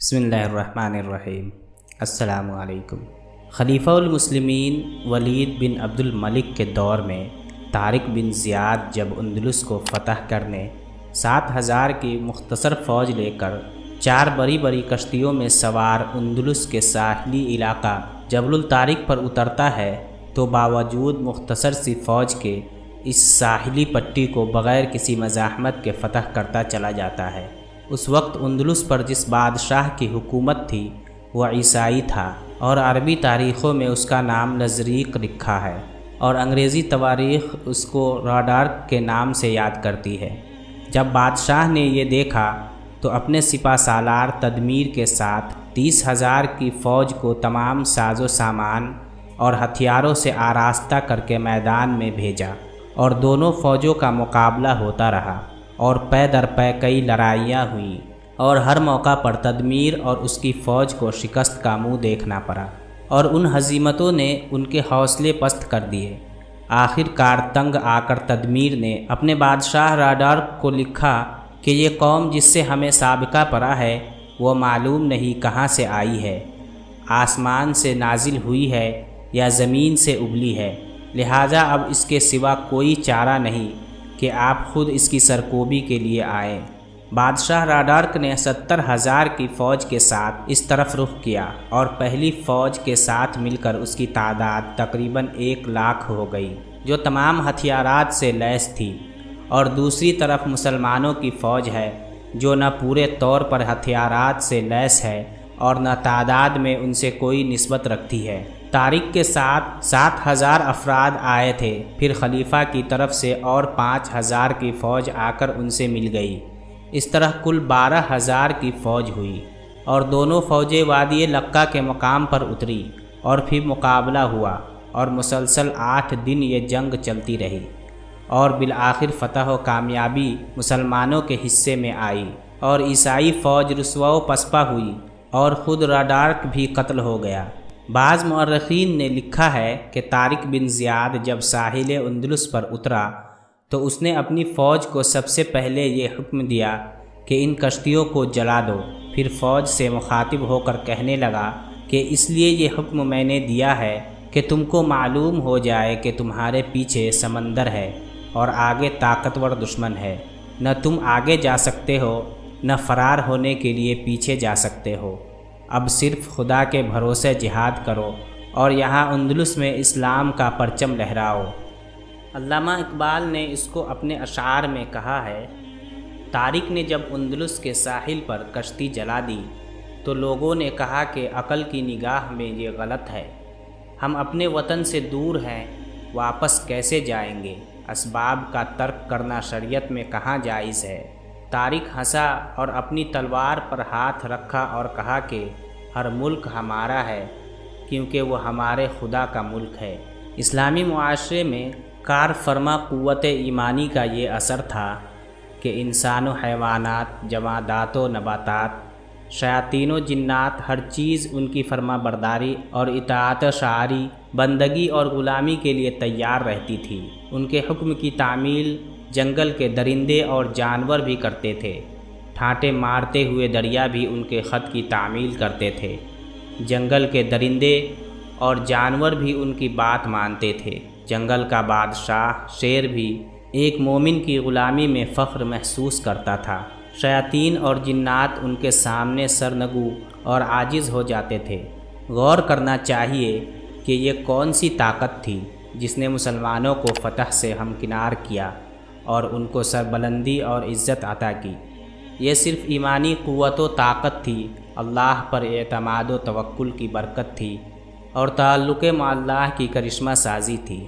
بسم اللہ الرحمن الرحیم۔ السلام علیکم۔ خلیفہ المسلمین ولید بن عبد الملک کے دور میں طارق بن زیاد جب اندلس کو فتح کرنے 7,000 کی مختصر فوج لے کر 4 بڑی بڑی کشتیوں میں سوار اندلس کے ساحلی علاقہ جبل الطارق پر اترتا ہے تو باوجود مختصر سی فوج کے اس ساحلی پٹی کو بغیر کسی مزاحمت کے فتح کرتا چلا جاتا ہے۔ اس وقت اندلس پر جس بادشاہ کی حکومت تھی وہ عیسائی تھا اور عربی تاریخوں میں اس کا نام لزریق لکھا ہے اور انگریزی تواریخ اس کو راڈارک کے نام سے یاد کرتی ہے۔ جب بادشاہ نے یہ دیکھا تو اپنے سپہ سالار تدمیر کے ساتھ 30,000 کی فوج کو تمام ساز و سامان اور ہتھیاروں سے آراستہ کر کے میدان میں بھیجا اور دونوں فوجوں کا مقابلہ ہوتا رہا اور پے در پے کئی لڑائیاں ہوئیں اور ہر موقع پر تدمیر اور اس کی فوج کو شکست کا منہ دیکھنا پڑا اور ان ہزیمتوں نے ان کے حوصلے پست کر دیے۔ آخر کار تنگ آ کر تدمیر نے اپنے بادشاہ راڈارک کو لکھا کہ یہ قوم جس سے ہمیں سابقہ پڑا ہے وہ معلوم نہیں کہاں سے آئی ہے، آسمان سے نازل ہوئی ہے یا زمین سے ابلی ہے، لہٰذا اب اس کے سوا کوئی چارہ نہیں کہ آپ خود اس کی سرکوبی کے لیے آئیں۔ بادشاہ راڈارک نے 70,000 کی فوج کے ساتھ اس طرف رخ کیا اور پہلی فوج کے ساتھ مل کر اس کی تعداد تقریباً 1,00,000 ہو گئی جو تمام ہتھیارات سے لیس تھی، اور دوسری طرف مسلمانوں کی فوج ہے جو نہ پورے طور پر ہتھیارات سے لیس ہے اور نہ تعداد میں ان سے کوئی نسبت رکھتی ہے۔ طارق کے ساتھ 7,000 افراد آئے تھے، پھر خلیفہ کی طرف سے اور 5,000 کی فوج آ کر ان سے مل گئی، اس طرح کل 12,000 کی فوج ہوئی اور دونوں فوجیں وادی لقا کے مقام پر اتری اور پھر مقابلہ ہوا اور مسلسل 8 دن یہ جنگ چلتی رہی اور بالآخر فتح و کامیابی مسلمانوں کے حصے میں آئی اور عیسائی فوج رسوا و پسپا ہوئی اور خود راڈارک بھی قتل ہو گیا۔ بعض مورخین نے لکھا ہے کہ طارق بن زیاد جب ساحل اندلس پر اترا تو اس نے اپنی فوج کو سب سے پہلے یہ حکم دیا کہ ان کشتیوں کو جلا دو، پھر فوج سے مخاطب ہو کر کہنے لگا کہ اس لیے یہ حکم میں نے دیا ہے کہ تم کو معلوم ہو جائے کہ تمہارے پیچھے سمندر ہے اور آگے طاقتور دشمن ہے، نہ تم آگے جا سکتے ہو نہ فرار ہونے کے لیے پیچھے جا سکتے ہو، اب صرف خدا کے بھروسے جہاد کرو اور یہاں اندلس میں اسلام کا پرچم لہراؤ۔ علامہ اقبال نے اس کو اپنے اشعار میں کہا ہے، طارق نے جب اندلس کے ساحل پر کشتی جلا دی تو لوگوں نے کہا کہ عقل کی نگاہ میں یہ غلط ہے، ہم اپنے وطن سے دور ہیں، واپس کیسے جائیں گے، اسباب کا ترک کرنا شریعت میں کہاں جائز ہے۔ طارق ہنسا اور اپنی تلوار پر ہاتھ رکھا اور کہا کہ ہر ملک ہمارا ہے کیونکہ وہ ہمارے خدا کا ملک ہے۔ اسلامی معاشرے میں کار فرما قوت ایمانی کا یہ اثر تھا کہ انسان و حیوانات، جمادات و نباتات، شیاطین و جنات، ہر چیز ان کی فرما برداری اور اطاعت شعاری، بندگی اور غلامی کے لیے تیار رہتی تھی۔ ان کے حکم کی تعمیل جنگل کے درندے اور جانور بھی کرتے تھے، ٹھانٹے مارتے ہوئے دریا بھی ان کے خط کی تعمیل کرتے تھے، جنگل کے درندے اور جانور بھی ان کی بات مانتے تھے، جنگل کا بادشاہ شیر بھی ایک مومن کی غلامی میں فخر محسوس کرتا تھا، شیاطین اور جنات ان کے سامنے سرنگو اور عاجز ہو جاتے تھے۔ غور کرنا چاہیے کہ یہ کون سی طاقت تھی جس نے مسلمانوں کو فتح سے ہمکنار کیا اور ان کو سربلندی اور عزت عطا کی۔ یہ صرف ایمانی قوت و طاقت تھی، اللہ پر اعتماد و توکل کی برکت تھی اور تعلق مع اللہ کی کرشمہ سازی تھی۔